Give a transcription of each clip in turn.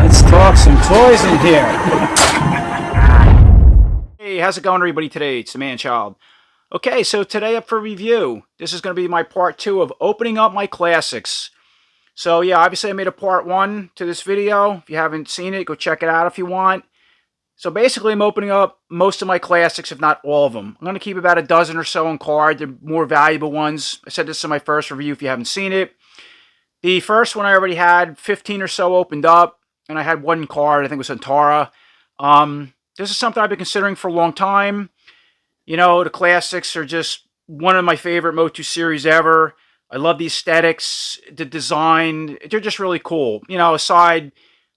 Let's talk some toys in here. Hey, how's it going, everybody? Today it's the Man-Child. Okay, so today up for review. This is going to be my part 2 of opening up my classics. So yeah, obviously I made a part 1 to this video. If you haven't seen it, go check it out if you want. So basically I'm opening up most of my classics, if not all of them. I'm going to keep about a dozen or so on card, the more valuable ones. I said this in my first review if you haven't seen it. The first one I already had 15 or so opened up, and I had one card, I think it was Antara. This is something I've been considering for a long time. You know, the classics are just one of my favorite MOTU series ever. I love the aesthetics, the design. They're just really cool. You know, aside,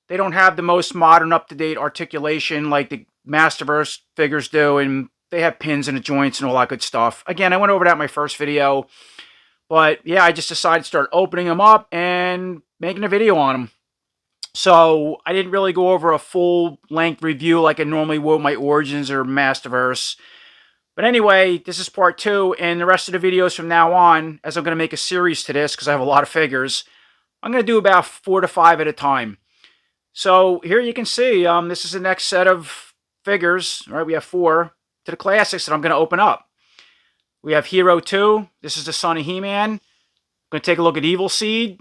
they don't have the most modern, up-to-date articulation like the Masterverse figures do, and they have pins in the joints and all that good stuff. Again, I went over that in my first video. But yeah, I just decided to start opening them up and making a video on them. So I didn't really go over a full-length review like I normally would my Origins or Masterverse. But anyway, this is part 2, and the rest of the videos from now on, as I'm going to make a series to this because I have a lot of figures, I'm going to do about 4 to 5 at a time. So here you can see, this is the next set of figures. Right, we have 4 to the classics that I'm going to open up. We have Hero 2. This is the son of He-Man. I'm going to take a look at Evil Seed,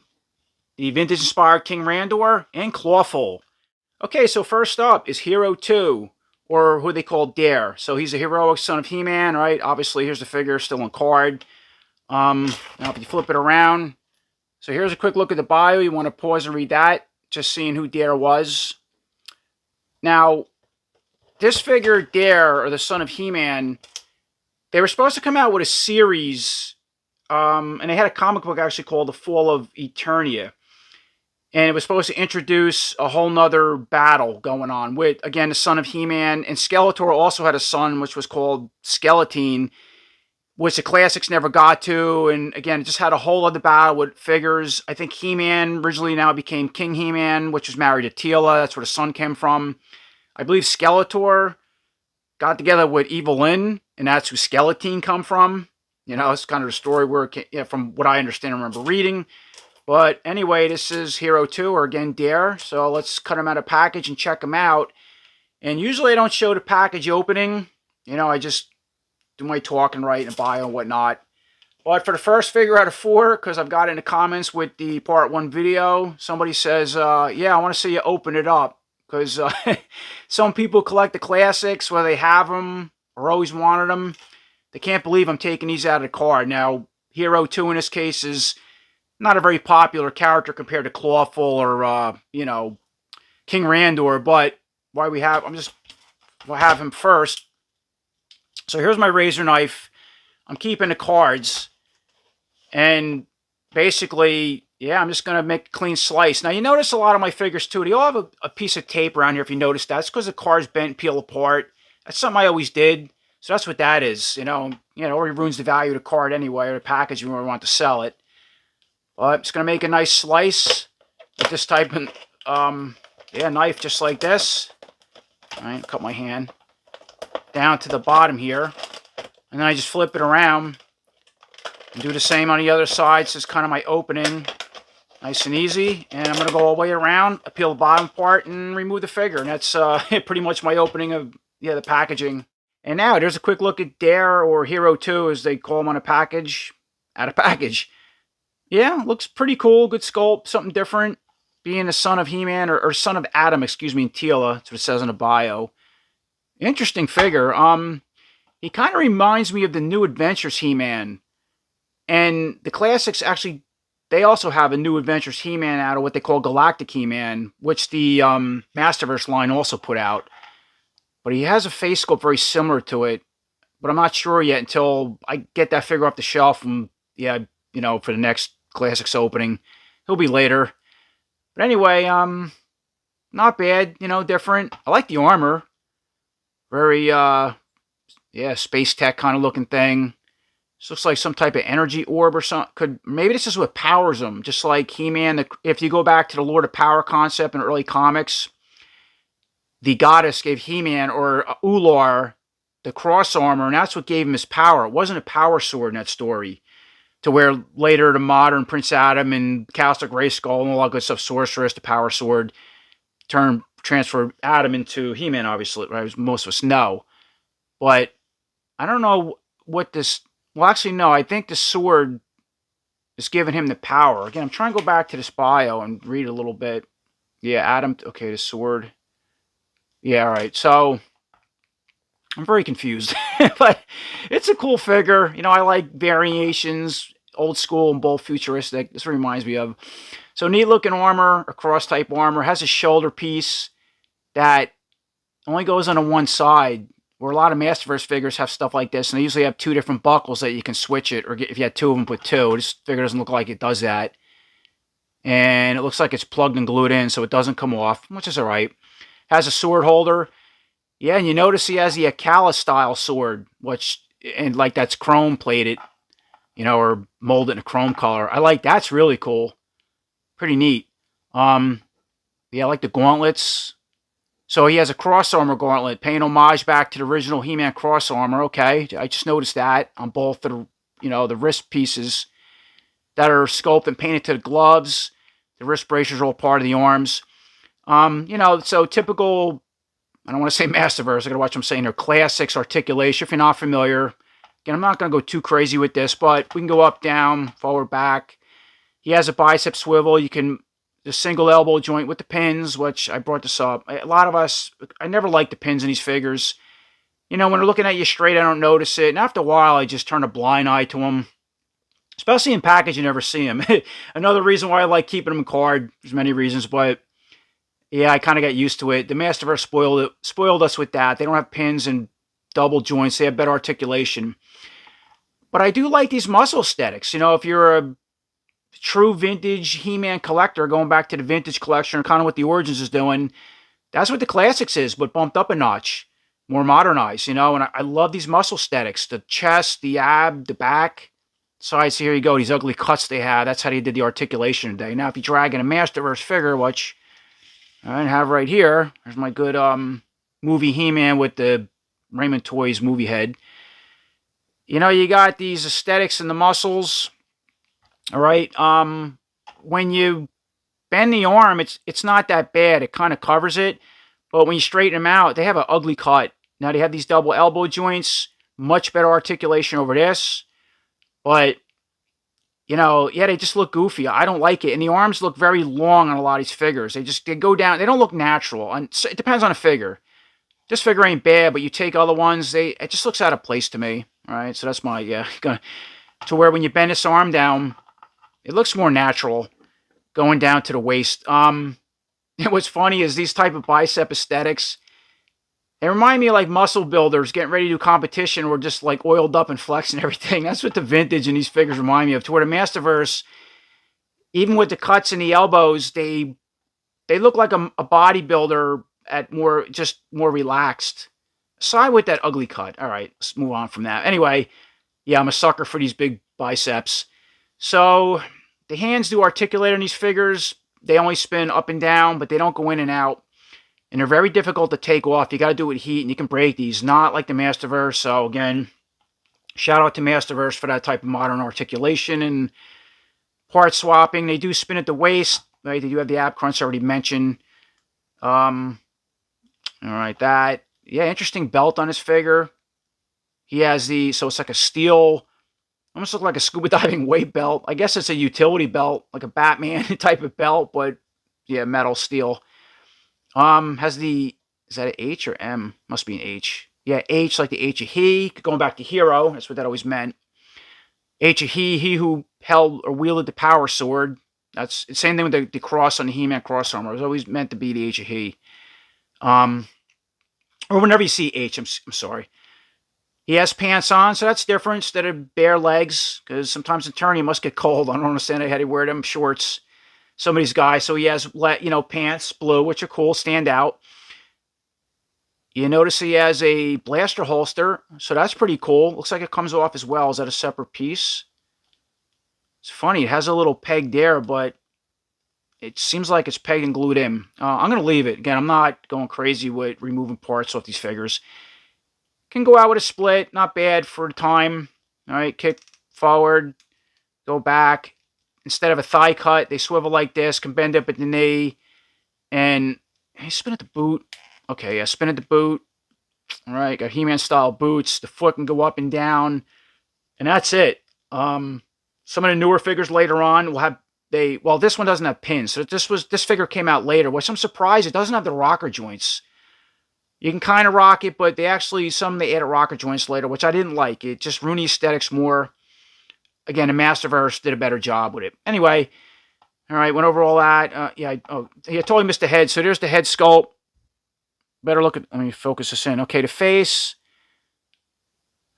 the vintage-inspired King Randor, and Clawful. Okay, so first up is Hero 2. Or who they call Dare. So he's a heroic son of He-Man, right? Obviously, here's the figure still on card. Now if you flip it around. So here's a quick look at the bio. You want to pause and read that. Just seeing who Dare was. Now, this figure, Dare, or the son of He-Man, they were supposed to come out with a series. And they had a comic book actually called The Fall of Eternia. And it was supposed to introduce a whole nother battle going on with, again, the son of He-Man. And Skeletor also had a son, which was called Skeletine, which the classics never got to. And again, it just had a whole other battle with figures. I think He-Man originally now became King He-Man, which was married to Teela. That's where the son came from. I believe Skeletor got together with Evelyn, and that's who Skeletine come from. You know, it's kind of the story where it came, from what I understand and remember reading. But anyway, this is Hero 2, or again, Dare. So let's cut them out of package and check them out. And usually I don't show the package opening. You know, I just do my talking right and bio and whatnot. But for the first figure out of 4, because I've got it in the comments with the part 1 video, somebody says, yeah, I want to see you open it up. Because some people collect the classics, whether they have them or always wanted them. They can't believe I'm taking these out of the card. Now, Hero 2 in this case is not a very popular character compared to Clawful or, you know, King Randor, but why we have, we'll have him first. So here's my razor knife. I'm keeping the cards. And basically, yeah, I'm just going to make a clean slice. Now, you notice a lot of my figures, too. They all have a piece of tape around here, if you notice that. It's because the cards bent and peel apart. That's something I always did. So that's what that is. You know, it already ruins the value of the card anyway, or the package when we want to sell it. I'm just going to make a nice slice with this type of knife just like this. All right, cut my hand down to the bottom here. And then I just flip it around and do the same on the other side. So it's kind of my opening. Nice and easy. And I'm going to go all the way around, peel the bottom part, and remove the figure. And that's pretty much my opening of the packaging. And now there's a quick look at Dare, or Hero 2 as they call them on a package. Out of package. Yeah, looks pretty cool. Good sculpt. Something different. Being the son of He-Man, or son of Adam, excuse me, in Teela. That's what it says in the bio. Interesting figure. He kind of reminds me of the New Adventures He-Man. And the classics actually, they also have a New Adventures He-Man out of what they call Galactic He-Man, which the Masterverse line also put out. But he has a face sculpt very similar to it. But I'm not sure yet until I get that figure off the shelf and, yeah, you know, for the next classics opening. He'll be later. But anyway, not bad, you know, different. I like the armor. Very, yeah, space tech kind of looking thing. This looks like some type of energy orb or something. Maybe this is what powers him. Just like He-Man, if you go back to the Lord of Power concept in early comics, the goddess gave He-Man, or Ular, the cross armor, and that's what gave him his power. It wasn't a power sword in that story. to where later the modern Prince Adam and Caustic Ray Skull and all that good stuff, Sorceress, the Power Sword, transfer Adam into He-Man, obviously, right? As most of us know. But I don't know what this... Well, actually, no. I think the sword is giving him the power. Again, I'm trying to go back to this bio and read a little bit. Yeah, Adam... Okay, the sword. Yeah, all right. So, I'm very confused. But it's a cool figure. You know, I like variations, old school and both futuristic. This reminds me of... So, neat looking armor, a cross-type armor. Has a shoulder piece that only goes on one side, where a lot of Masterverse figures have stuff like this, and they usually have two different buckles that you can switch it, or if you had two of them, put two. This figure doesn't look like it does that. And it looks like it's plugged and glued in, so it doesn't come off, which is alright. Has a sword holder. Yeah, and you notice he has the Akala style sword, and like that's chrome plated, you know, or molded in a chrome color. I like that's really cool. Pretty neat. Yeah, I like the gauntlets. So he has a cross armor gauntlet, paying homage back to the original He-Man cross armor. Okay, I just noticed that on both of the wrist pieces that are sculpted and painted to the gloves. The wrist bracers are all part of the arms. So typical. I don't want to say Masterverse. I gotta watch what I'm saying here. Classics articulation. If you're not familiar, again, I'm not gonna go too crazy with this, but we can go up, down, forward, back. He has a bicep swivel. You can. The single elbow joint with the pins, which I brought this up. A lot of us, I never like the pins in these figures. You know, when they're looking at you straight, I don't notice it. And after a while, I just turn a blind eye to them. Especially in package, you never see them. Another reason why I like keeping them in card. There's many reasons, but yeah, I kind of got used to it. The Masterverse spoiled us with that. They don't have pins and double joints. They have better articulation. But I do like these muscle aesthetics. You know, if you're a true vintage He-Man collector, going back to the vintage collection, kind of what the Origins is doing, that's what the Classics is, but bumped up a notch, more modernized, you know. And I love these muscle aesthetics, the chest, the ab, the back sides. Here you go, these ugly cuts they have. That's how they did the articulation today. Now if you drag in a Masterverse figure, which I have right here, there's my good movie He-Man with the Raymond Toys movie head. You know, you got these aesthetics in the muscles. All right. When you bend the arm, it's not that bad. It kind of covers it. But when you straighten them out, they have an ugly cut. Now they have these double elbow joints, much better articulation over this. But, you know, yeah, they just look goofy. I don't like it. And the arms look very long on a lot of these figures. They go down. They don't look natural. And it depends on a figure. This figure ain't bad, but you take other ones, it just looks out of place to me. All right. So that's my, to where when you bend this arm down, it looks more natural going down to the waist. What's funny is these type of bicep aesthetics, they remind me of like muscle builders getting ready to do competition or just like oiled up and flex and everything. That's what the vintage in these figures remind me of. To where the Masterverse, even with the cuts in the elbows, they look like a bodybuilder at more relaxed. Aside with that ugly cut. All right, let's move on from that. Anyway, yeah, I'm a sucker for these big biceps. So the hands do articulate on these figures. They only spin up and down, but they don't go in and out. And they're very difficult to take off. You got to do it with heat, and you can break these. Not like the Masterverse. So again, shout out to Masterverse for that type of modern articulation and part swapping. They do spin at the waist. Right? They do have the ab crunch I already mentioned. All right, that. Yeah, interesting belt on his figure. He has so it's like a steel... Almost look like a scuba diving weight belt. I guess it's a utility belt, like a Batman type of belt, but yeah, metal, steel. Is that an H or M? Must be an H. Yeah, H, like the H of he. Going back to hero, that's what that always meant. H of he who held or wielded the power sword. That's the same thing with the cross on the He-Man cross armor. It was always meant to be the H of he. Or whenever you see H, I'm sorry. He has pants on, so that's different instead of bare legs, because sometimes in turn you must get cold. I don't understand how they wear them shorts. Some of these guys, so he has, pants, blue, which are cool, stand out. You notice he has a blaster holster, so that's pretty cool. Looks like it comes off as well. Is that a separate piece? It's funny, it has a little peg there, but it seems like it's pegged and glued in. I'm going to leave it. Again, I'm not going crazy with removing parts off these figures. Can go out with a split. Not bad for the time. All right, kick forward. go back. Instead of a thigh cut, they swivel like this, can bend up at the knee, and hey, spin at the boot. Okay, yeah, spin at the boot. All right, got He-Man style boots. The foot can go up and down, and that's it. Some of the newer figures later on will have well, this one doesn't have pins, so this figure came out later, which I'm surprised it doesn't have the rocker joints. You can kind of rock it, but they added rocker joints later, which I didn't like. It just ruined the aesthetics more. Again, the Masterverse did a better job with it. Anyway, all right, went over all that. Yeah, I totally missed the head. So there's the head sculpt. Better look at, let me focus this in. Okay, the face.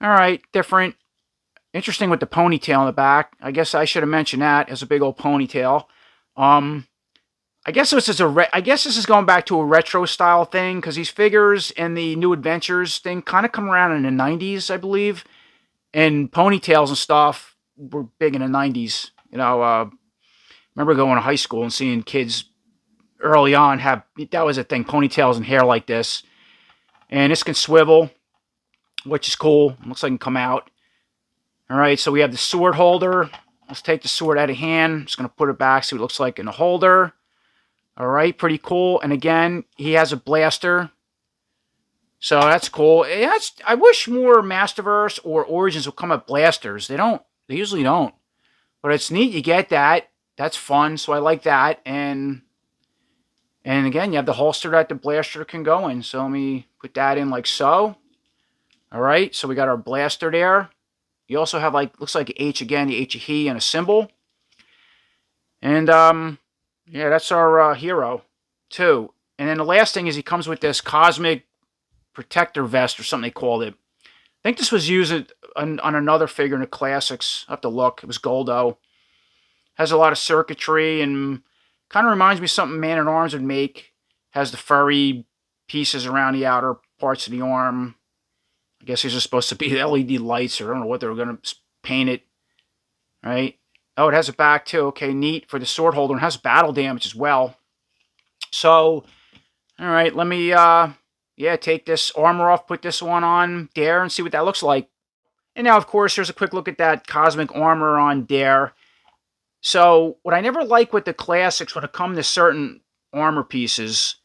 All right, different. Interesting with the ponytail in the back. I guess I should have mentioned that as a big old ponytail. I guess this is going back to a retro style thing, because these figures and the New Adventures thing kind of come around in the 90s, I believe. And ponytails and stuff were big in the 90s. You know, remember going to high school and seeing kids early on that was a thing, ponytails and hair like this. And this can swivel, which is cool. Looks like it can come out. All right, so we have the sword holder. Let's take the sword out of hand. Just going to put it back, see what it looks like in the holder. All right, pretty cool. And again, he has a blaster. So that's cool. I wish more Masterverse or Origins would come with blasters. They don't. They usually don't. But it's neat you get that. That's fun, so I like that. And again, you have the holster that the blaster can go in. So let me put that in like so. All right, so we got our blaster there. You also have, like, looks like H again, the H of he and a symbol. And, yeah, that's our hero, too. And then the last thing is he comes with this cosmic protector vest or something they called it. I think this was used on another figure in the classics. I have to look. It was Goldo. Has a lot of circuitry and kind of reminds me of something Man-at-Arms would make. Has the furry pieces around the outer parts of the arm. I guess these are supposed to be LED lights, or I don't know what they were going to paint it. Right? Oh, it has a back too. Okay, neat for the sword holder. And has battle damage as well. So, all right, let me, take this armor off, put this one on Dare, and see what that looks like. And now, of course, there's a quick look at that cosmic armor on Dare. So, what I never like with the classics when it comes to certain armor pieces,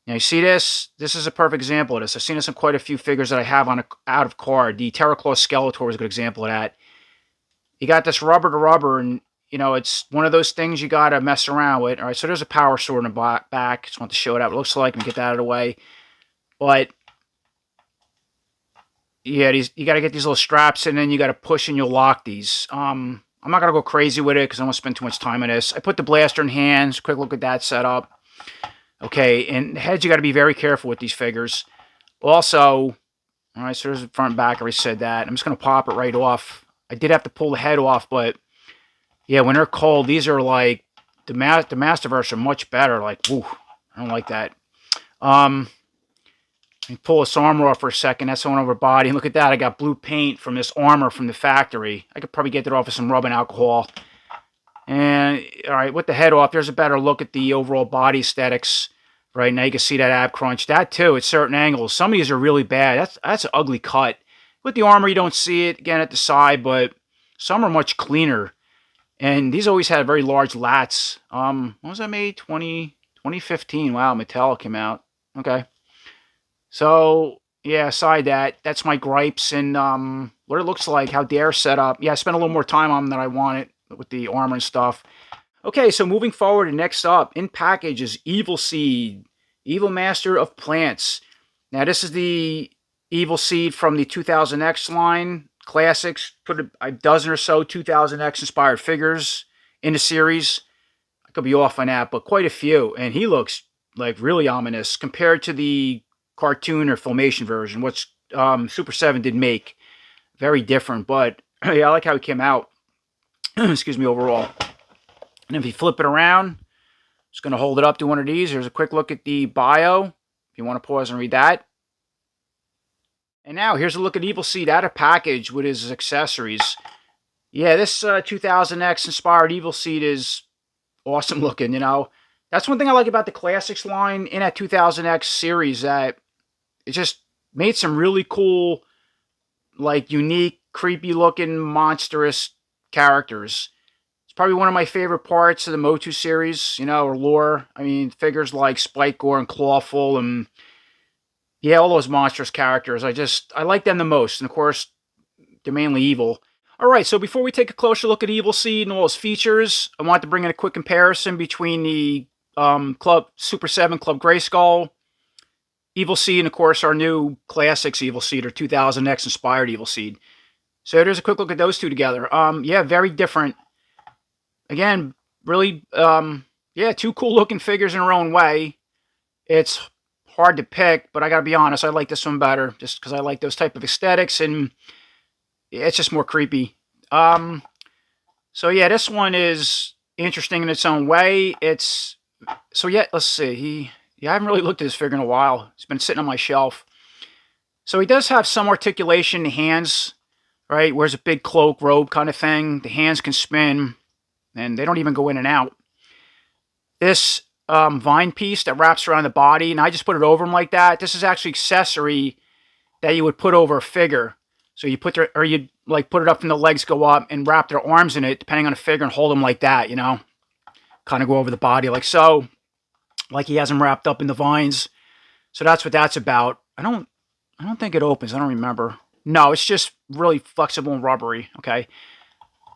now you see this? This is a perfect example of this. I've seen this in quite a few figures that I have on out of card. The Terraclaw Skeletor is a good example of that. You got this rubber to rubber, and, you know, it's one of those things you got to mess around with. All right, so there's a power sword in the back. Just want to show it out what it looks like and get that out of the way. But, yeah, you got to get these little straps, and then you got to push and you'll lock these. I'm not going to go crazy with it because I don't want to spend too much time on this. I put the blaster in hands. Quick look at that setup. Okay, and the heads, you got to be very careful with these figures. Also, all right, so there's the front and back. I already said that. I'm just going to pop it right off. I did have to pull the head off, but yeah, when they're cold, these are like, the Masterverse are much better. Like, woo, I don't like that. Let me pull this armor off for a second. That's on over body. And look at that. I got blue paint from this armor from the factory. I could probably get that off with some rubbing alcohol. And, all right, with the head off, there's a better look at the overall body aesthetics. Right now, you can see that ab crunch. That, too, at certain angles. Some of these are really bad. That's an ugly cut. With the armor, you don't see it, again, at the side, but some are much cleaner. And these always had very large lats. When was that made? 2015. Wow, Mattel came out. Okay. So, yeah, aside that, that's my gripes and what it looks like, how Dare's set up. Yeah, I spent a little more time on them than I wanted with the armor and stuff. Okay, so moving forward, and next up, in package is Evil Seed, Evil Master of Plants. Now, this is the Evil Seed from the 2000X line, classics. Put a dozen or so 2000X inspired figures in the series. I could be off on that, but quite a few. And he looks like really ominous compared to the cartoon or filmation version, which Super 7 did make. Very different, but yeah, I like how he came out. Excuse me, overall. And if you flip it around, just going to hold it up to one of these. Here's a quick look at the bio, if you want to pause and read that. And now, here's a look at Evil Seed out of package with his accessories. Yeah, this 2000X inspired Evil Seed is awesome looking, you know. That's one thing I like about the Classics line in that 2000X series, that it just made some really cool, like, unique, creepy looking, monstrous characters. probably one of my favorite parts of the MOTU series, you know, or lore. I mean, figures like Spike-Gore and Clawful and, yeah, all those monstrous characters. I like them the most. And, of course, they're mainly evil. All right, so before we take a closer look at Evil Seed and all his features, I want to bring in a quick comparison between the Club Super 7 Club Grayskull, Evil Seed, and, of course, our new Classics Evil Seed, or 2000X inspired Evil Seed. So there's a quick look at those two together. Yeah, very different. Again, really, yeah, two cool-looking figures in their own way. It's hard to pick, but I gotta be honest, I like this one better, just because I like those type of aesthetics, and it's just more creepy. So yeah, this one is interesting in its own way. So yeah, let's see. I haven't really looked at this figure in a while. It's been sitting on my shelf. So he does have some articulation in the hands, right? Wears a big cloak, robe kind of thing. The hands can spin, and they don't even go in and out. This vine piece that wraps around the body, and I just put it over him like that. This is actually accessory that you would put over a figure. So you put you'd like put it up and the legs go up and wrap their arms in it, depending on the figure, and hold them like that, you know? Kind of go over the body like so. Like he has them wrapped up in the vines. So that's what that's about. I don't think it opens. I don't remember. No, it's just really flexible and rubbery, okay?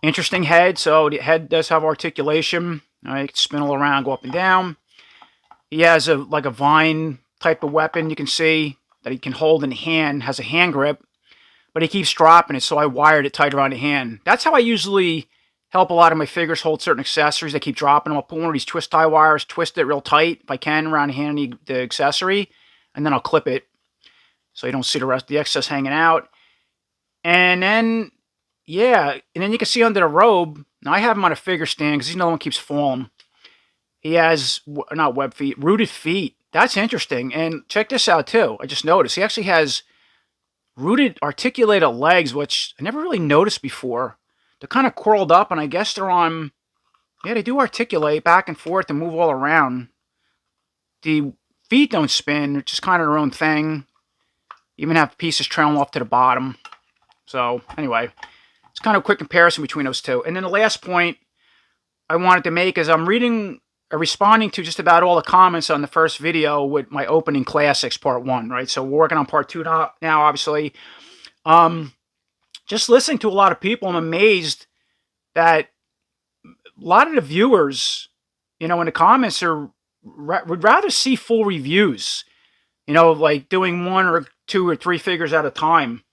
Interesting head. So the head does have articulation. All right, spin all around, go up and down. He has like a vine type of weapon, you can see, that he can hold in the hand, has a hand grip, but he keeps dropping it, so I wired it tight around the hand. That's how I usually help a lot of my figures hold certain accessories. They keep dropping them. I'll put one of these twist tie wires, twist it real tight, if I can, around the hand of the accessory, and then I'll clip it so you don't see the rest of the excess hanging out. And then, yeah, and then you can see under the robe, now I have him on a figure stand because another one keeps falling. He has, not web feet, rooted feet. That's interesting. And check this out, too. I just noticed. He actually has rooted, articulated legs, which I never really noticed before. They're kind of curled up, and I guess they're on... Yeah, they do articulate back and forth and move all around. The feet don't spin. They're just kind of their own thing. Even have pieces trailing off to the bottom. So, anyway, it's kind of a quick comparison between those two. And then the last point I wanted to make is I'm responding to just about all the comments on the first video with my opening classics part 1, right? So we're working on part 2 now, obviously. Just listening to a lot of people, I'm amazed that a lot of the viewers, you know, in the comments would rather see full reviews, you know, like doing 1 or 2 or 3 figures at a time.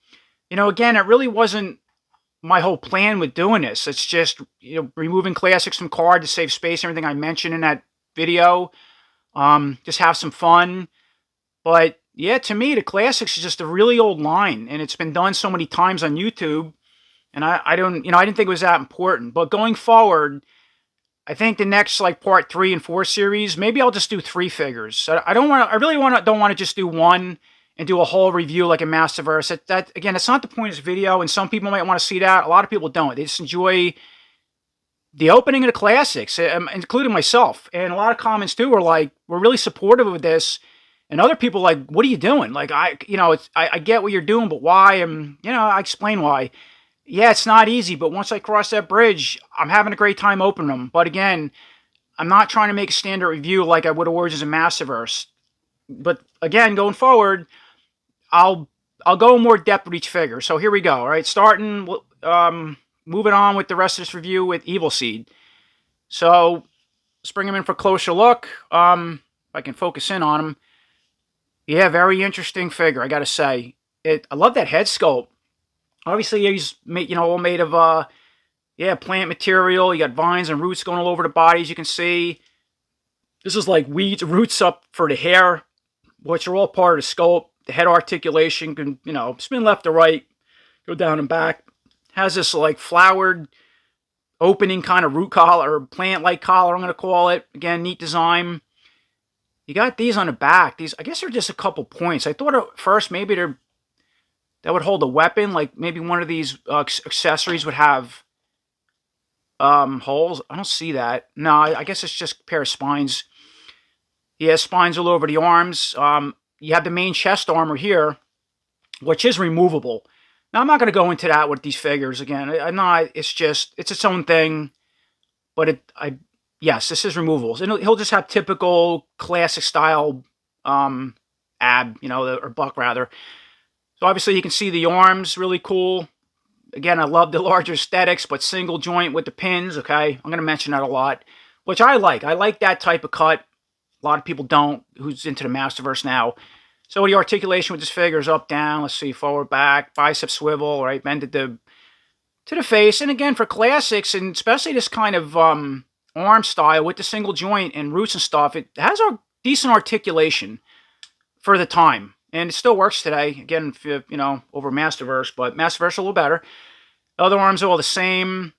You know, again, it really wasn't my whole plan with doing this. It's just, you know, removing classics from card to save space, everything I mentioned in that video. Just have some fun. But yeah, to me, the classics is just a really old line, and it's been done so many times on YouTube. And I didn't think it was that important. But going forward, I think the next like part 3 and 4 series, maybe I'll just do 3 figures. I don't want to just do 1 and do a whole review like a Masterverse. Again, it's not the point of this video, and some people might want to see that. A lot of people don't. They just enjoy the opening of the classics, including myself. And a lot of comments too were like, we're really supportive of this. And other people like, what are you doing? Like, I get what you're doing, but why? And, you know, I explain why. Yeah, it's not easy, but once I cross that bridge, I'm having a great time opening them. But again, I'm not trying to make a standard review like I would have Origins and Masterverse. But again, going forward, I'll go in more depth with each figure. So here we go. All right, starting, moving on with the rest of this review with Evil Seed. So let's bring him in for a closer look. If I can focus in on him. Yeah, very interesting figure, I gotta say. I love that head sculpt. Obviously, he's made, all made of plant material. You got vines and roots going all over the body, as you can see. This is like weeds, roots up for the hair, which are all part of the sculpt. The head articulation can, spin left to right, go down and back. Has this like flowered opening kind of root collar, or plant-like collar, I'm going to call it. Again, neat design. You got these on the back. These, I guess, are just a couple points. I thought at first maybe that would hold a weapon. Like maybe one of these accessories would have holes. I don't see that. No, I guess it's just a pair of spines. Yeah, spines all over the arms. You have the main chest armor here, which is removable. Now, I'm not going to go into that with these figures again. I'm not. It's its own thing. but yes, this is removable. And he'll just have typical classic style ab, or buck rather. So obviously you can see the arms, really cool. Again, I love the larger aesthetics, but single joint with the pins, okay? I'm going to mention that a lot, which I like. I like that type of cut. A lot of people don't, who's into the Masterverse now. So the articulation with this figure is up, down. Let's see, forward, back, bicep swivel, right? Bend it to the face. And again, for classics, and especially this kind of arm style with the single joint and roots and stuff, it has a decent articulation for the time. And it still works today, again, over Masterverse, but Masterverse a little better. The other arms are all the same.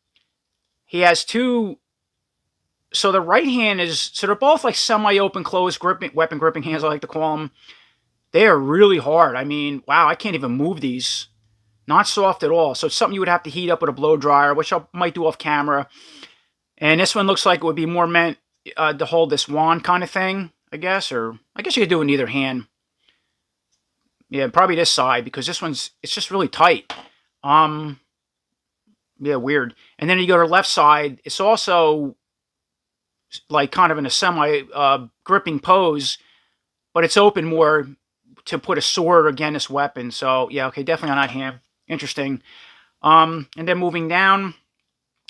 He has two, so the right hand is, so they're both like semi-open, closed weapon gripping hands, I like to call them. They are really hard. I mean, wow, I can't even move these. Not soft at all. So it's something you would have to heat up with a blow dryer, which I might do off camera. And this one looks like it would be more meant to hold this wand kind of thing, I guess. Or I guess you could do it in either hand. Yeah, probably this side, because this one's, it's just really tight. Yeah, weird. And then you go to the left side, it's also like kind of in a semi gripping pose, but it's open more to put a sword against this weapon. So yeah, okay, definitely on that hand. Interesting. And then moving down.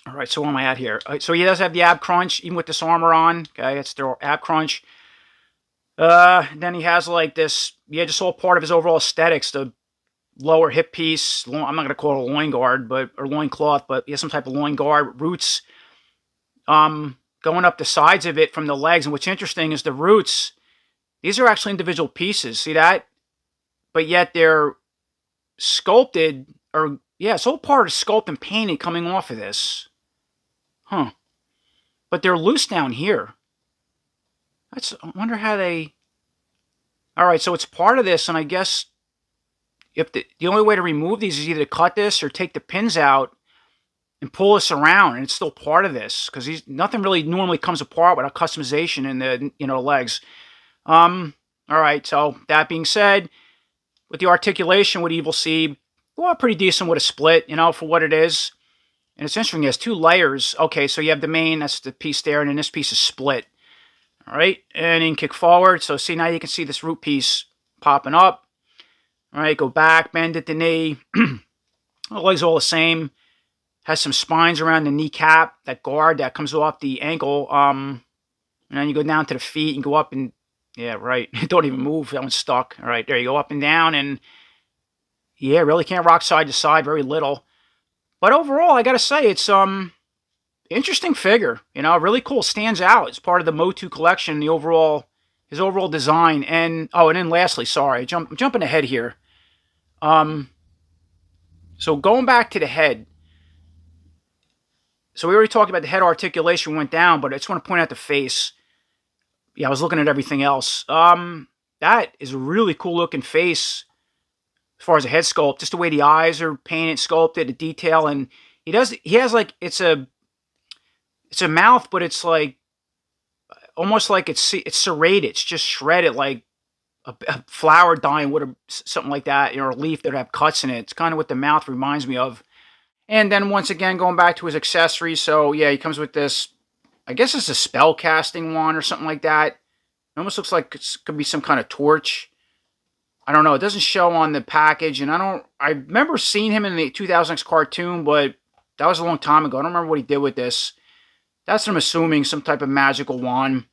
All right, so where am I at here? So he does have the ab crunch, even with this armor on. Okay, it's the ab crunch. Then he has like this, yeah, just all part of his overall aesthetics. The lower hip piece, I'm not going to call it a loin guard, or loin cloth, but he has some type of loin guard, roots going up the sides of it from the legs. And what's interesting is the roots, these are actually individual pieces. See that? But yet they're sculpted, or yeah, it's all part of sculpt and painted coming off of this. Huh. But they're loose down here. I wonder how they... Alright, so it's part of this, and I guess if the only way to remove these is either to cut this or take the pins out and pull this around, and it's still part of this, because nothing really normally comes apart without customization in the legs. Alright, so that being said, with the articulation with Evil Seed, well, pretty decent with a split, for what it is. And it's interesting, it has two layers. Okay, so you have the main, that's the piece there, and then this piece is split. All right, and then kick forward. So see, now you can see this root piece popping up. All right, go back, bend at the knee. The legs are all the same. Has some spines around the kneecap, that guard that comes off the ankle. And then you go down to the feet and go up and, yeah, right. Don't even move, that one's stuck. All right, there you go, up and down. And yeah, really can't rock side to side, very little. But overall, I gotta say, it's interesting figure, really cool, stands out. It's part of the MOTU collection, his overall design. And and then lastly, sorry, I'm jumping ahead here. So going back to the head. So we already talked about the head articulation went down, but I just want to point out the face. Yeah, I was looking at everything else. That is a really cool looking face as far as the head sculpt. Just the way the eyes are painted, sculpted, the detail, and he has like, it's a mouth, but it's like almost like it's serrated. It's just shredded, like a flower dying would have, something like that, or a leaf that would have cuts in it. It's kind of what the mouth reminds me of. And then once again, going back to his accessories. So yeah, he comes with this, I guess it's a spell casting wand or something like that. It almost looks like it could be some kind of torch. I don't know. It doesn't show on the package, and I remember seeing him in the 2000X cartoon, but that was a long time ago. I don't remember what he did with this. That's what I'm assuming, some type of magical wand.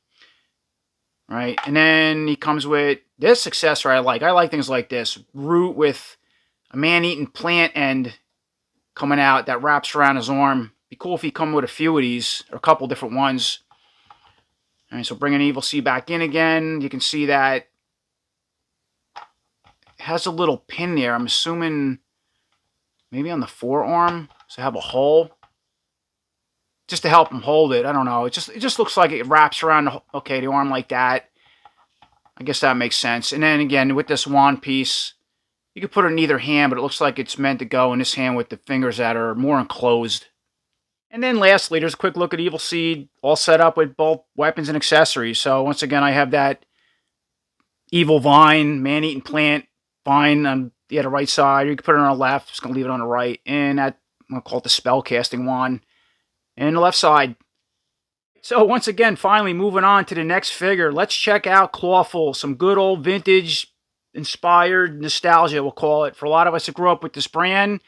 Right? And then he comes with this accessory I like. I like things like this. Root with a man-eating plant end coming out that wraps around his arm. Be cool if he come with a few of these, or a couple different ones. Alright, so bringing Evil Seed back in again. You can see that it has a little pin there. I'm assuming maybe on the forearm. So have a hole. Just to help him hold it. I don't know. It just looks like it wraps around the arm like that. I guess that makes sense. And then again, with this wand piece, you could put it in either hand, but it looks like it's meant to go in this hand with the fingers that are more enclosed. And then lastly, there's a quick look at Evil Seed, all set up with both weapons and accessories. So once again, I have that evil vine, man-eating plant vine on the right side. You can put it on the left. Just going to leave it on the right. And that, I'm going to call it the spell casting wand. And the left side. So once again, finally moving on to the next figure. Let's check out Clawful. Some good old vintage inspired nostalgia, we'll call it. For a lot of us that grew up with this brand,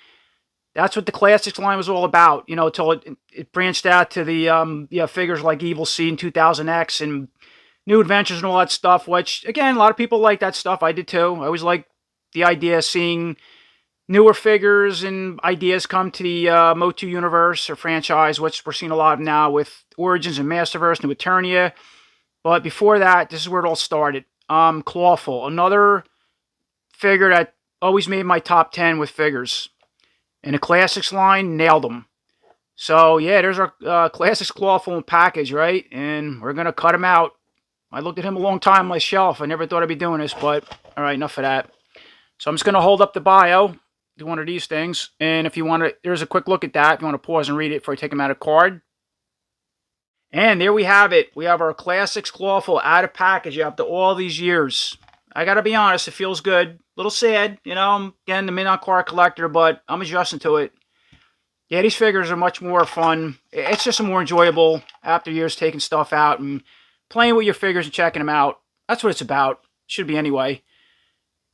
that's what the Classics line was all about, you know, until it branched out to the figures like Evil Seed and 2000X and New Adventures and all that stuff, which, again, a lot of people like that stuff. I did too. I always like the idea of seeing newer figures and ideas come to the MOTU universe or franchise, which we're seeing a lot of now with Origins and Masterverse, New Eternia. But before that, this is where it all started. Clawful, another figure that always made my top 10 with figures. And the Classics line, nailed them. So, yeah, there's our Classics Clawful package, right? And we're going to cut him out. I looked at him a long time on my shelf. I never thought I'd be doing this, but all right, enough of that. So I'm just going to hold up the bio, do one of these things. And if you want to, there's a quick look at that. If you want to pause and read it before I take him out of card. And there we have it. We have our Classics Clawful out of package after all these years. I got to be honest, it feels good. A little sad, you know, I'm getting the Midnight Card Collector, but I'm adjusting to it. Yeah, these figures are much more fun. It's just more enjoyable after years taking stuff out and playing with your figures and checking them out. That's what it's about. Should be anyway.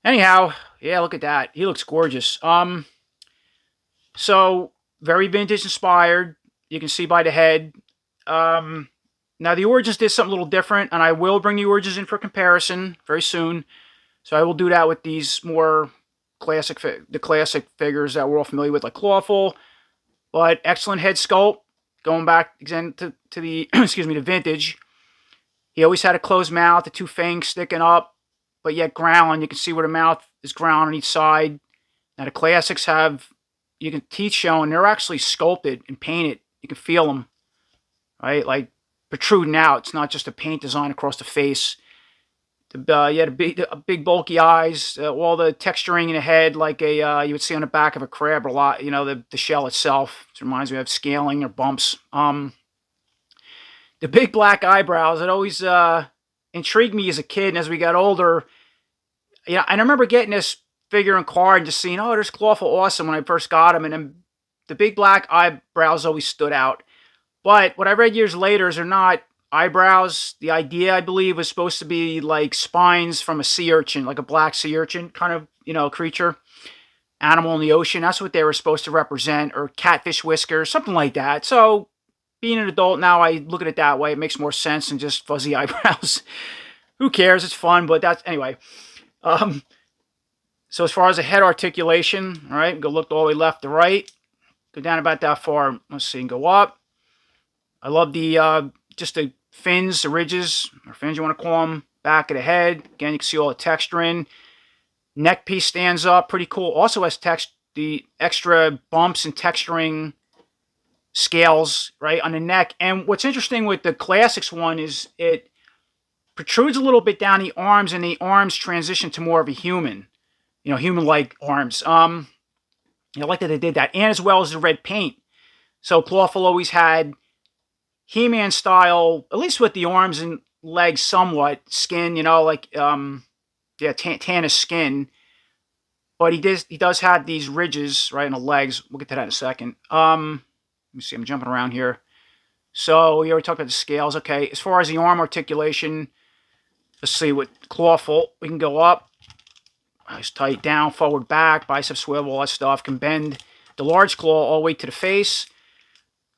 Anyhow, yeah, look at that. He looks gorgeous. So, very vintage inspired. You can see by the head. Now, the Origins did something a little different, and I will bring the Origins in for comparison very soon. So I will do that with these more classic figures that we're all familiar with, like Clawful. But excellent head sculpt. Going back again to the, excuse me, the vintage. He always had a closed mouth, the two fangs sticking up, but yet growling. You can see where the mouth is growling on each side. Now the Classics have, you can teeth showing. They're actually sculpted and painted. You can feel them, right? Like protruding out. It's not just a paint design across the face. The big bulky eyes, all the texturing in the head, like you would see on the back of a crab, or a lot. You know, the shell itself. It reminds me of scaling or bumps. The big black eyebrows, it always intrigued me as a kid, and as we got older, yeah, I remember getting this figure and card and just seeing, oh, there's Clawful awesome when I first got him, and then the big black eyebrows always stood out. But what I read years later is they're not eyebrows. The idea, I believe, was supposed to be like spines from a sea urchin, like a black sea urchin kind of, you know, creature, animal in the ocean. That's what they were supposed to represent, or catfish whiskers, something like that. So, being an adult now, I look at it that way. It makes more sense than just fuzzy eyebrows. Who cares? It's fun, but that's, anyway. So as far as the head articulation, all right, go look all the way left to right. Go down about that far. Let's see, and go up. I love the, just the fins, the ridges, or fins you want to call them, back of the head. Again, you can see all the texturing. Neck piece stands up, pretty cool. Also has the extra bumps and texturing scales right on the neck. And what's interesting with the Classics one is it protrudes a little bit down the arms, and the arms transition to more of a human, you know, human-like arms. I like that they did that, and as well as the red paint. So Clawful always had He-Man style, at least with the arms and legs, somewhat skin, you know, like tannish skin. But he does have these ridges right on the legs. We'll get to that in a second. Let me see, I'm jumping around here. So we already talked about the scales. Okay, as far as the arm articulation, let's see, with Clawful, we can go up. Nice tight down, forward, back, bicep swivel, all that stuff. Can bend the large claw all the way to the face.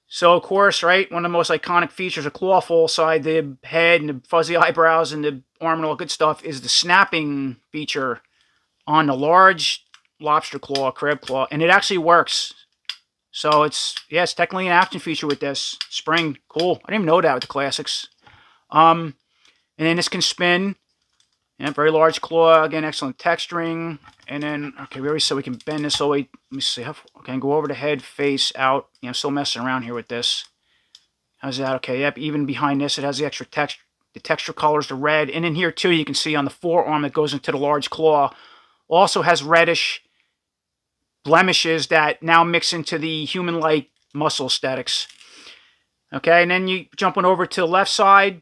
So, of course, right, one of the most iconic features of Clawful, aside the head and the fuzzy eyebrows and the arm and all good stuff, is the snapping feature on the large lobster claw, crab claw, and it actually works. So it's technically an action feature with this. Spring, cool. I didn't even know that with the Classics. And then this can spin. Yeah, very large claw. Again, excellent texturing. And then, okay, we already said we can bend this all the way. Let me see. Okay, go over the head, face, out. Yeah, I'm still messing around here with this. How's that? Okay, yep. Even behind this, it has the extra texture. The texture colors, the red. And in here, too, you can see on the forearm that goes into the large claw, also has reddish blemishes that now mix into the human-like muscle aesthetics. Okay, and then you jumping over to the left side,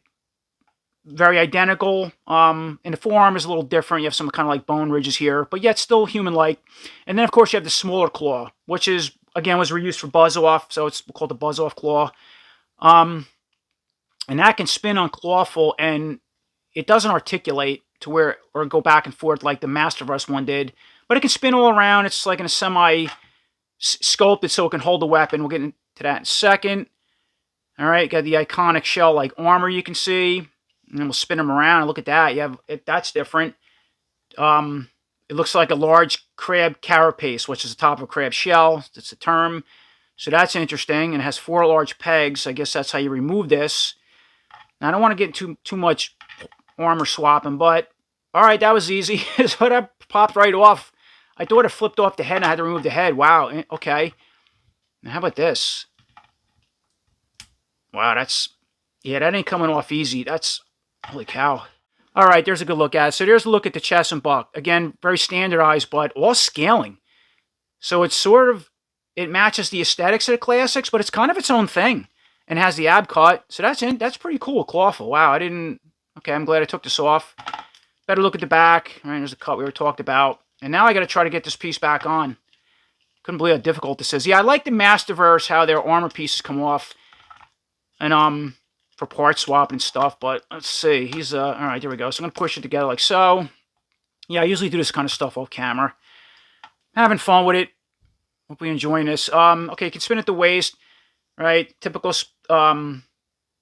very identical. And the forearm is a little different. You have some kind of like bone ridges here, but yet still human-like. And then, of course, you have the smaller claw, which is, again, was reused for Buzz-Off, so it's called the Buzz-Off claw. And that can spin on Clawful, and it doesn't articulate to where, or go back and forth like the Masterverse one did, but it can spin all around. It's like in a semi sculpted so it can hold the weapon. We'll get into that in a second. All right, got the iconic shell-like armor you can see. And then we'll spin them around and look at that. You have that's different. It looks like a large crab carapace, which is the top of a crab shell. That's the term. So that's interesting. And it has 4 large pegs. I guess that's how you remove this. Now, I don't want to get too much armor swapping, but all right, that was easy. So that popped right off. I thought it flipped off the head and I had to remove the head. Wow, okay. Now, how about this? Wow, yeah, that ain't coming off easy. That's, holy cow. All right, there's a good look at it. So there's a look at the chest and buck. Again, very standardized, but all scaling. So it's sort of, it matches the aesthetics of the classics, but it's kind of its own thing. And has the ab cut. So that's pretty cool. Clawful. Wow, okay, I'm glad I took this off. Better look at the back. All right, there's the cut we were talked about. And now I got to try to get this piece back on. Couldn't believe how difficult this is. Yeah, I like the Masterverse, how their armor pieces come off. And, for part swap and stuff, but let's see. He's, all right, there we go. So I'm going to push it together like so. Yeah, I usually do this kind of stuff off camera. Having fun with it. Hope you're enjoying this. Okay, you can spin at the waist, right? Typical,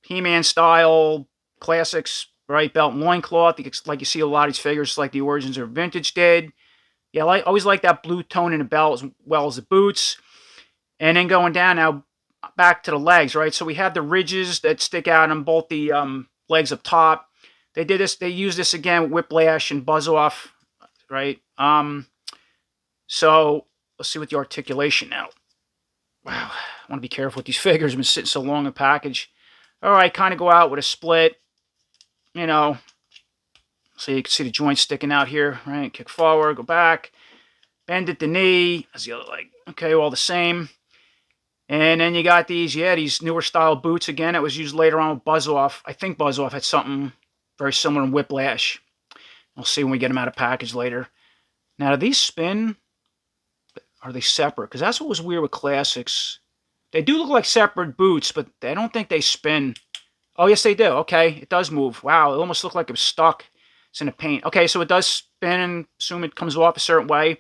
He-Man style, classics, right? Belt and loincloth, like you see a lot of these figures, like the Origins or Vintage did. Yeah, I always like that blue tone in the belt as well as the boots. And then going down now, back to the legs, right? So we have the ridges that stick out on both the legs up top. They did this. They used this again with Whiplash and Buzz Off, right? So let's see what the articulation now. Wow, I want to be careful with these figures. I've been sitting so long in package. All right, kind of go out with a split. You know, so you can see the joints sticking out here, right? Kick forward, go back, bend at the knee. That's the other leg. Okay, all the same. And then you got these newer style boots again. That was used later on with Buzz Off. I think Buzz Off had something very similar in Whiplash. We'll see when we get them out of package later. Now, do these spin? Are they separate? Because that's what was weird with classics. They do look like separate boots, but I don't think they spin. Oh, yes, they do. Okay, it does move. Wow, it almost looked like it was stuck. It's in the paint. Okay, so it does spin, and assume it comes off a certain way.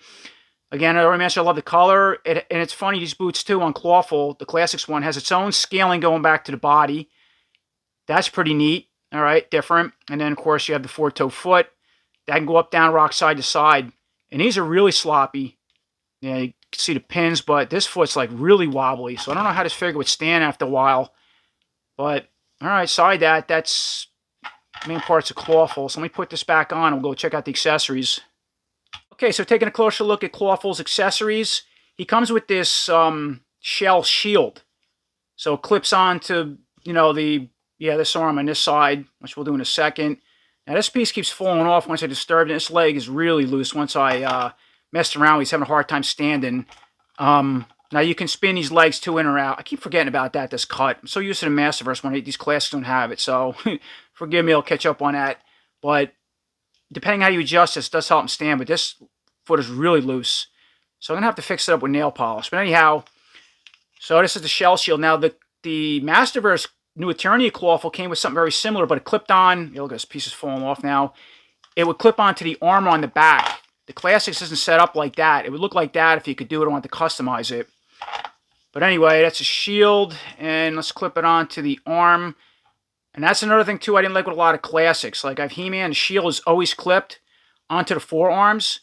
Again, I already mentioned I love the color. And it's funny, these boots, too, on Clawful, the Classics one, has its own scaling going back to the body. That's pretty neat. All right, different. And then, of course, you have the 4-toe foot. That can go up, down, rock side to side. And these are really sloppy. Yeah, you can see the pins, but this foot's like really wobbly. So I don't know how this figure would stand after a while. But, all right, side that's main parts of Clawful. So let me put this back on and we'll go check out the accessories. Okay, so taking a closer look at Clawful's accessories, he comes with this shell shield. So it clips on to, this arm on this side, which we'll do in a second. Now this piece keeps falling off once I disturb it. This leg is really loose once I messed around. He's having a hard time standing. Now you can spin these legs to in or out. I keep forgetting about that, this cut. I'm so used to the Masterverse one. These classics don't have it, so forgive me, I'll catch up on that. But depending how you adjust this, does help him stand, but this foot is really loose. So I'm going to have to fix it up with nail polish. But anyhow, so this is the shell shield. Now, the Masterverse New Eternia Clawful came with something very similar, but it clipped on. Look at this piece is falling off now. It would clip onto the armor on the back. The Classics isn't set up like that. It would look like that if you could do it or want to customize it. But anyway, that's a shield, and let's clip it onto the arm. And that's another thing, too, I didn't like with a lot of Classics. Like, I have He-Man, the shield is always clipped onto the forearms.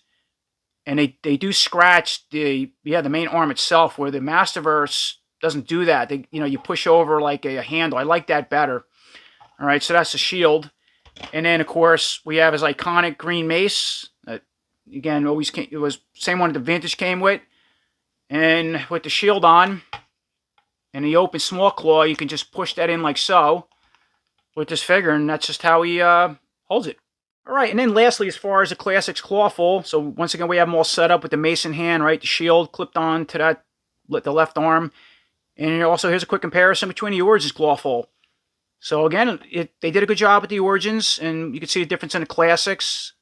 And they do scratch the main arm itself, where the Masterverse doesn't do that. You push over like a handle. I like that better. All right, so that's the shield. And then, of course, we have his iconic green mace. Again, it was same one the Vintage came with. And with the shield on, and the open small claw, you can just push that in like so with this figure, and that's just how he holds it. All right, and then lastly, as far as the Classics Clawful, so once again, we have them all set up with the mace in hand, right? The shield clipped on to the left arm. And also, here's a quick comparison between the Origins Clawful. So again, they did a good job with the Origins, and you can see the difference in the Classics.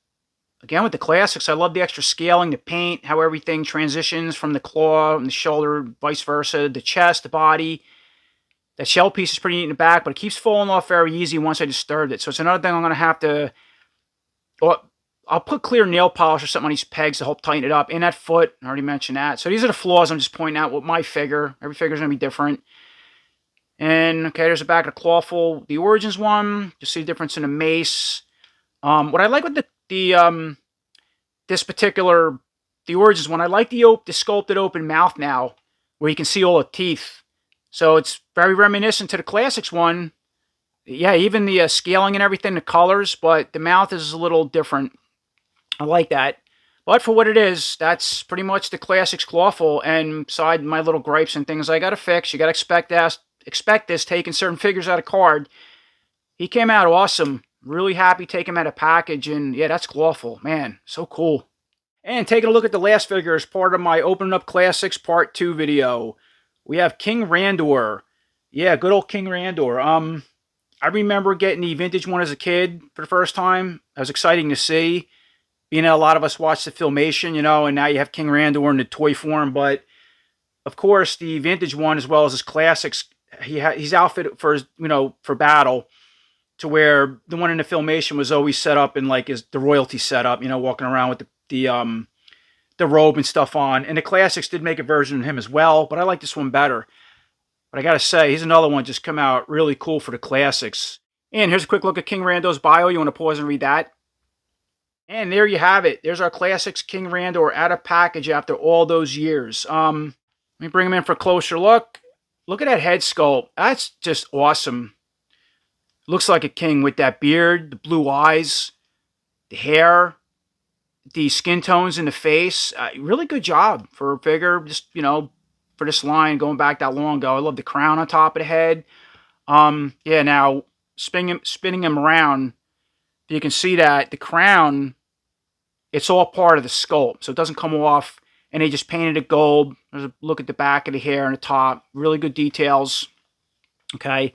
Again, with the Classics, I love the extra scaling, the paint, how everything transitions from the claw and the shoulder, vice versa, the chest, the body. That shell piece is pretty neat in the back, but it keeps falling off very easy once I disturb it. So it's another thing I'm going to have to... Well, I'll put clear nail polish or something on these pegs to help tighten it up. And that foot, I already mentioned that. So these are the flaws I'm just pointing out with my figure. Every figure is going to be different. And, okay, there's the back of the Clawful. The Origins one, you see the difference in the mace. What I like with this particular, the Origins one, I like the sculpted open mouth now, where you can see all the teeth. So it's very reminiscent to the Classics one. Yeah, even the scaling and everything, the colors, but the mouth is a little different. I like that. But for what it is, that's pretty much the Classics Clawful. And beside my little gripes and things I got to fix, you got to expect this taking certain figures out of card. He came out awesome. Really happy taking him out of package. And yeah, that's Clawful. Man, so cool. And taking a look at the last figure as part of my Opening Up Classics Part 2 video. We have King Randor. Yeah, good old King Randor. I remember getting the vintage one as a kid for the first time. It was exciting to see. You know, a lot of us watched the Filmation, you know, and now you have King Randor in the toy form. But, of course, the vintage one, as well as his classics, he's outfitted for, for battle, to where the one in the Filmation was always set up in, like, the royalty setup, walking around with the robe and stuff on. And the Classics did make a version of him as well, but I like this one better. But I gotta say, he's another one just come out really cool for the Classics. And here's a quick look at King Randor's bio. You want to pause and read that? And there you have it. There's our Classics King Randor out of package after all those years. Let me bring him in for a closer look. Look at that head sculpt. That's just awesome. Looks like a king with that beard, the blue eyes, the hair, the skin tones in the face. Really good job for a figure. Just, for this line going back that long ago. I love the crown on top of the head. Yeah, now spinning him around, you can see that the crown, it's all part of the sculpt, so it doesn't come off. And they just painted it gold. There's a look at the back of the hair and the top. Really good details. Okay.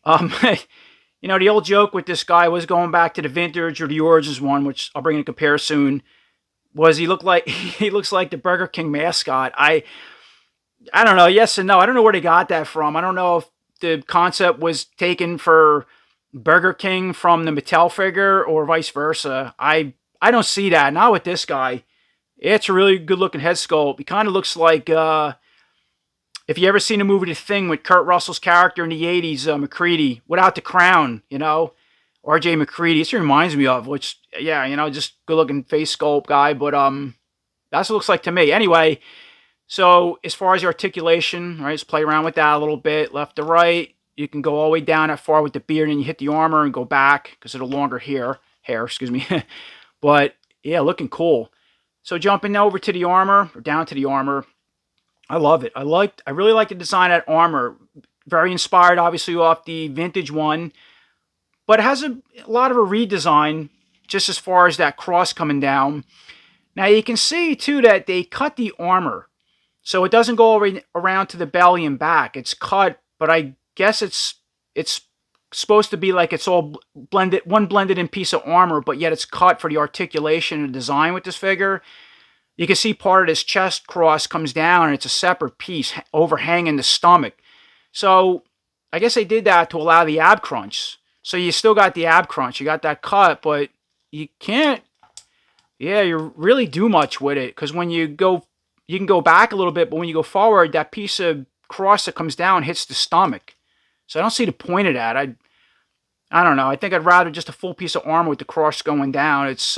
The old joke with this guy was going back to the vintage or the Origins one, which I'll bring in comparison, was he looks like the Burger King mascot. I don't know, yes and no. I don't know where they got that from. I don't know if the concept was taken for Burger King from the Mattel figure or vice versa. I don't see that. Not with this guy. It's a really good looking head sculpt. He kind of looks like, if you ever seen the movie The Thing with Kurt Russell's character in the 80s, McCready, without the crown, R.J. McCready. This reminds me of, which, yeah, just good looking face sculpt guy, but that's what it looks like to me. Anyway, so as far as the articulation, right, let's play around with that a little bit, left to right. You can go all the way down that far with the beard, and you hit the armor and go back because of the longer hair, excuse me. But yeah, looking cool. So jumping over to the armor, or down to the armor, I love it. I really like the design of that armor. Very inspired, obviously, off the vintage one, but it has a lot of a redesign just as far as that cross coming down. Now you can see too that they cut the armor, so it doesn't go around to the belly and back. It's cut, but I guess it's supposed to be like it's all blended in piece of armor, but yet it's cut for the articulation and design with this figure. You can see part of this chest cross comes down, and it's a separate piece overhanging the stomach. So I guess they did that to allow the ab crunch. So you still got the ab crunch. You got that cut, but you can't, you really do much with it. Because when you can go back a little bit, but when you go forward, that piece of cross that comes down hits the stomach. So I don't see the point of that. I don't know. I think I'd rather just a full piece of armor with the cross going down. It's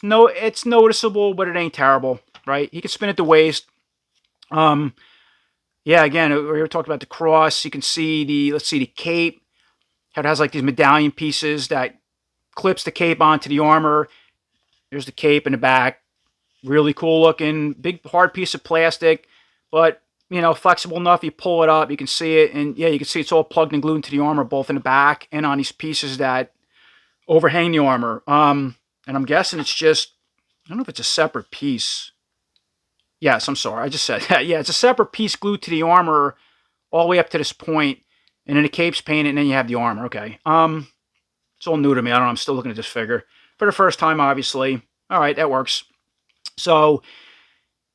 noticeable, but it ain't terrible, right? You can spin at the waist. Yeah, again, we were talking about the cross. You can see the cape. How it has like these medallion pieces that clips the cape onto the armor. There's the cape in the back. Really cool looking. Big hard piece of plastic, but flexible enough. You pull it up, you can see it, and yeah, you can see it's all plugged and glued into the armor, both in the back and on these pieces that overhang the armor. And I'm guessing it's just, I don't know if it's a separate piece. Yes, I'm sorry, I just said that. Yeah, it's a separate piece glued to the armor all the way up to this point, and then the cape's painted, and then you have the armor. Okay. It's all new to me. I don't know. I'm still looking at this figure for the first time, obviously. All right, that works. So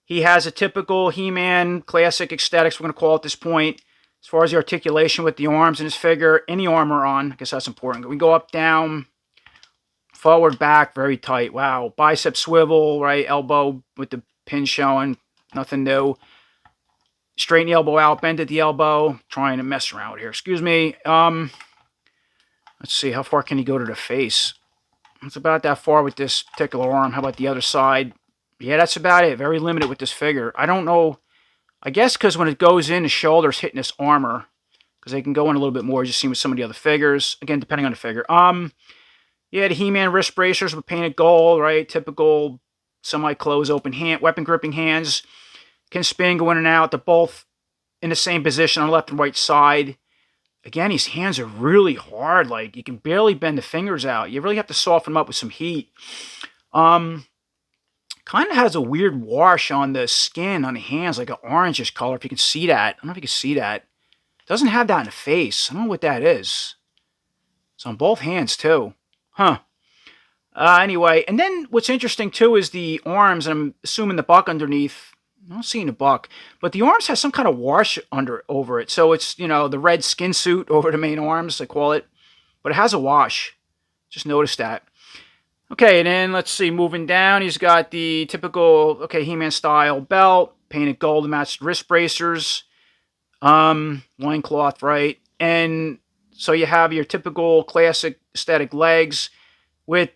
he has a typical He-Man classic aesthetics, we're going to call it at this point. As far as the articulation with the arms in this figure, any armor on, I guess that's important. We go up, down, forward, back, very tight. Wow. Bicep swivel, right? Elbow with the pin showing. Nothing new. Straighten the elbow out, bend at the elbow. Trying to mess around here. Excuse me. Let's see. How far can he go to the face? It's about that far with this particular arm. How about the other side? Yeah, that's about it. Very limited with this figure. I don't know. I guess because when it goes in, the shoulder's hitting this armor. Because they can go in a little bit more, as you see with some of the other figures. Again, depending on the figure. Yeah, the He-Man wrist bracers with painted gold, right? Typical semi-closed open hand, weapon gripping hands. Can spin, go in and out. They're both in the same position on the left and right side. Again, these hands are really hard. Like, you can barely bend the fingers out. You really have to soften them up with some heat. Kind of has a weird wash on the skin on the hands, like an orangish color, if you can see that. I don't know if you can see that. Doesn't have that in the face. I don't know what that is. It's on both hands, too. Huh. Anyway, and then what's interesting, too, is the arms. And I'm assuming the buck underneath. I don't see the buck. But the arms has some kind of wash over it. So it's, you know, the red skin suit over the main arms, I call it. But it has a wash. Just noticed that. Okay, and then let's see, moving down, he's got the typical, okay, He-Man style belt, painted gold to match wrist bracers, loincloth, right? And so you have your typical classic aesthetic legs with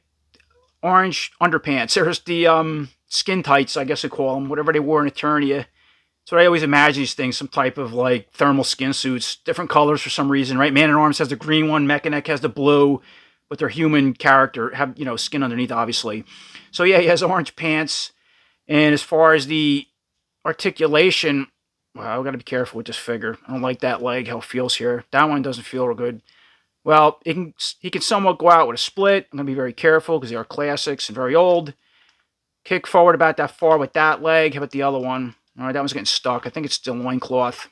orange underpants. There's the skin tights, I guess they call them, whatever they wore in Eternia. That's what I always imagine these things, some type of like thermal skin suits, different colors for some reason, right? Man-at-Arms has the green one, Mechanic has the blue. But their human character have, you know, skin underneath, obviously. So yeah, he has orange pants. And as far as the articulation, well, I've got to be careful with this figure. I don't like that leg, how it feels here. That one doesn't feel real good. Well, he can somewhat go out with a split. I'm going to be very careful because they are classics and very old. Kick forward about that far with that leg. How about the other one? All right, that one's getting stuck. I think it's the loincloth.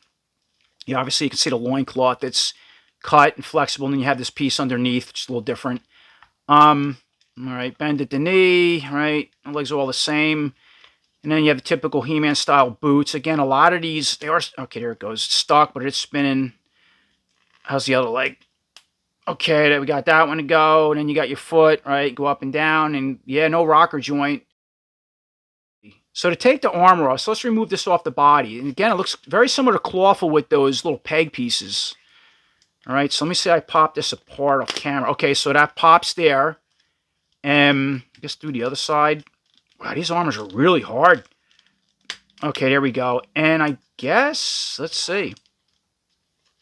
Yeah, obviously you can see the loincloth. It's cut and flexible, and then you have this piece underneath, which is a little different. All right, bend at the knee, right? The legs are all the same. And then you have the typical He-Man style boots. Again, a lot of these, they are, okay, there it goes. It's stuck, but it's spinning. How's the other leg? Okay, we got that one to go. And then you got your foot, right? Go up and down. And yeah, no rocker joint. So to take the armor off, so let's remove this off the body. And again, it looks very similar to Clawful with those little peg pieces. All right, so let me say I pop this apart off camera. Okay, so that pops there. And I guess do the other side. Wow, these armors are really hard. Okay, there we go. And I guess, let's see.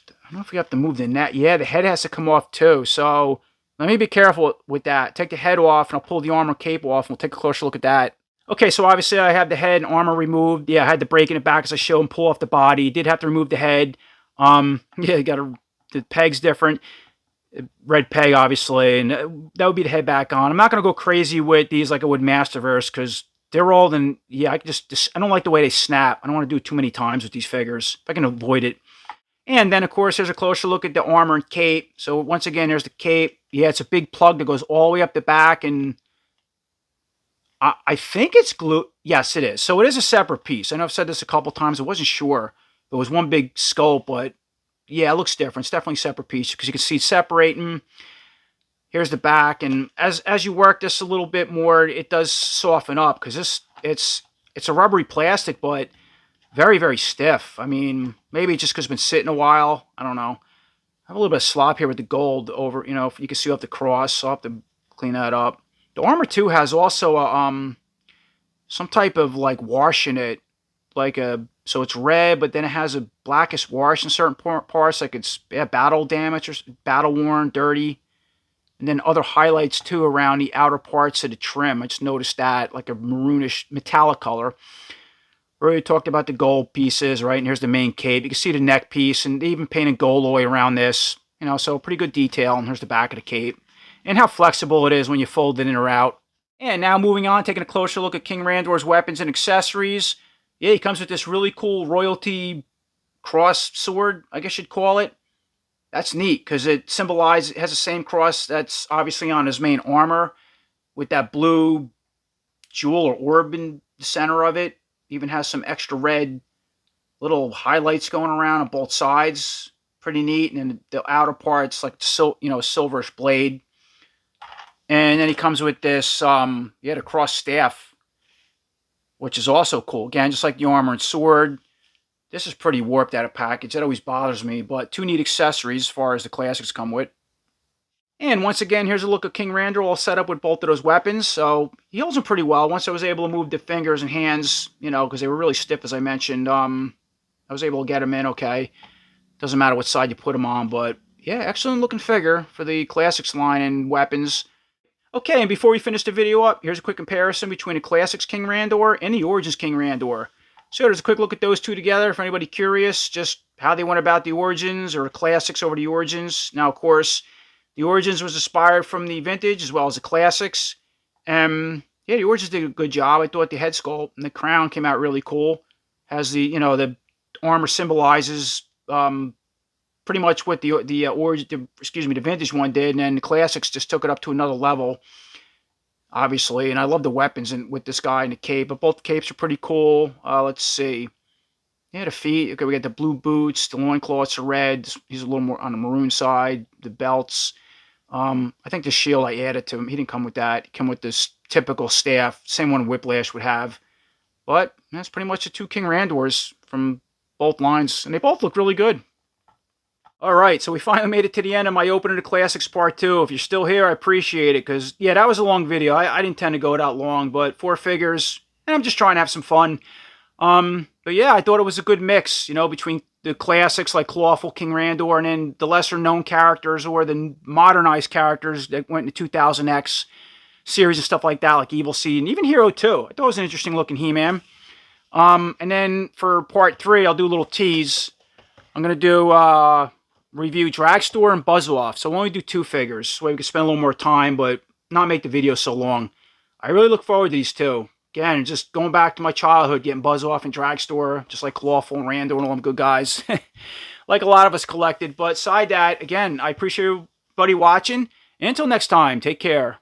I don't know if we have to move the net. Yeah, the head has to come off too. So let me be careful with that. Take the head off, and I'll pull the armor cape off, and we'll take a closer look at that. Okay, so obviously I have the head and armor removed. Yeah, I had to break in it back as I showed and pull off the body. Did have to remove the head. Yeah, you got to... The peg's different. Red peg, obviously, and that would be the head back on. I'm not going to go crazy with these like I would Masterverse because they're old and, yeah, I don't like the way they snap. I don't want to do it too many times with these figures if I can avoid it. And then, of course, there's a closer look at the armor and cape. So, once again, there's the cape. Yeah, it's a big plug that goes all the way up the back, and I think it's glue. Yes, it is. So, it is a separate piece. I know I've said this a couple times. I wasn't sure. It was one big scope, but yeah, it looks different. It's definitely a separate piece because you can see it separating. Here's the back, and as you work this a little bit more, it does soften up because it's a rubbery plastic, but very, very stiff. I mean, maybe just because it's been sitting a while. I don't know. I have a little bit of slop here with the gold over. You know, you can see off the cross. So I'll have to clean that up. The armor too has also a some type of like wash in it, so it's red, but then it has a blackish wash in certain parts, like it's battle damage or battle worn, dirty. And then other highlights too around the outer parts of the trim. I just noticed that, like a maroonish metallic color. We already talked about the gold pieces, right? And here's the main cape. You can see the neck piece, and they even painted gold all the way around this. You know, so pretty good detail. And here's the back of the cape. And how flexible it is when you fold it in or out. And now moving on, taking a closer look at King Randor's weapons and accessories. Yeah, he comes with this really cool royalty cross sword, I guess you'd call it. That's neat because it has the same cross that's obviously on his main armor with that blue jewel or orb in the center of it. Even has some extra red little highlights going around on both sides. Pretty neat. And then the outer part's like, silverish blade. And then he comes with this, the cross staff, which is also cool. Again, just like the armor and sword. This is pretty warped out of package. That always bothers me. But two neat accessories as far as the classics come with. And once again, here's a look of King Randor all set up with both of those weapons. So he holds them pretty well. Once I was able to move the fingers and hands, because they were really stiff, as I mentioned, I was able to get them in okay. Doesn't matter what side you put them on. But yeah, excellent looking figure for the classics line and weapons. Okay, and before we finish the video up, here's a quick comparison between the Classics King Randor and the Origins King Randor. So there's a quick look at those two together for anybody curious, just how they went about the Origins or the Classics over the Origins. Now, of course, the Origins was inspired from the Vintage as well as the Classics. Yeah, the Origins did a good job. I thought the head sculpt and the crown came out really cool. Has the, the armor symbolizes pretty much what the Vintage one did, and then the Classics just took it up to another level, obviously. And I love the weapons with this guy and the cape, but both capes are pretty cool. Let's see. Yeah, the feet. Okay, we got the blue boots. The loincloths are red. He's a little more on the maroon side. The belts. I think the shield I added to him. He didn't come with that. He came with this typical staff, same one Whiplash would have. But that's pretty much the two King Randors from both lines, and they both look really good. Alright, so we finally made it to the end of my Opening the Classics Part 2. If you're still here, I appreciate it, because, yeah, that was a long video. I didn't intend to go that long, but 4 figures, and I'm just trying to have some fun. But yeah, I thought it was a good mix, between the classics like Clawful, King Randor, and then the lesser-known characters or the modernized characters that went into 2000X series and stuff like that, like Evil Seed, and even Hero 2. I thought it was an interesting-looking He-Man. And then for Part 3, I'll do a little tease. I'm going to do review Dragstore and Buzz-Off. So we'll only do 2 figures, so we can spend a little more time, but not make the video so long. I really look forward to these two. Again, just going back to my childhood, getting Buzz-Off and Dragstore, just like Clawful and Randor and all them good guys. Like a lot of us collected. But aside that, again, I appreciate everybody watching. And until next time, take care.